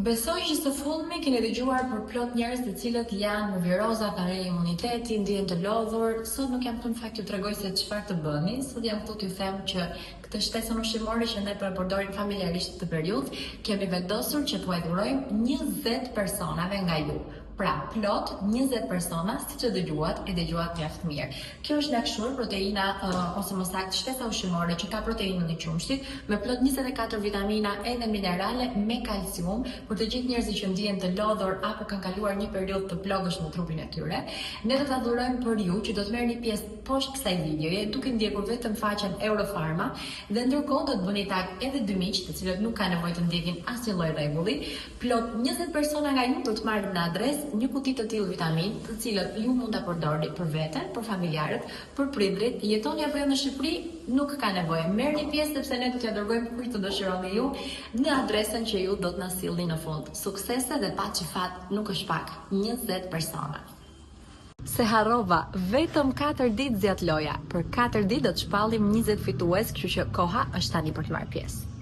Besoj që së fundmi keni dëgjuar për plot njerëz të cilët janë me viroza, kanë imuniteti, ndihen të lodhur. Sot nuk jam këtu në fakt t'ju tregoj se çfarë të bëni. Sot jam këtu t'ju them që këtë shtesën ushqimore që ne po e përdorim familjarisht këtë periudhë, kemi vendosur që po e dhurojmë 20 personave nga ju. Pra, plot 20 persona, siç e dëgjuat mjaft mirë. Kjo është lakshur, proteina ose më saktë shtesa ushqimore që ka proteinën e qumshtit, me plot 24 vitamina edhe minerale me kalcium për të gjithë njerëzit që ndihen të lodhur apo kanë kaluar një periudhë të plogëshme në trupin e tyre. Ne do ta dhurojmë për ju që do të merrni pjesë poshtë kësaj videoje, duke ndjekur vetëm faqen Eurofarma dhe ndërkohë do të bëni tag edhe dy miq, të cilët nuk kanë nevojë të ndjekin asnjë lloj rregulli. Plot 20 persona nga ju do të marrin në adresë një kuti të tillë vitamin, të cilët ju mund ta përdorni për veten, për familjarët, për prindrit. Jetoni apo jo në Shqipëri, nuk ka nevojë. Merrni pjesë sepse ne do t'ja dërgojmë kujt të dëshironi ju në adresën që ju do të na sillni në fund. Suksese dhe paçi fat nuk është pak. 20 persona. Se harrova, vetëm 4 ditë zjat loja. Për 4 ditë do të shpallim 20 fitues, kështu që koha është tani për të marrë pjesë.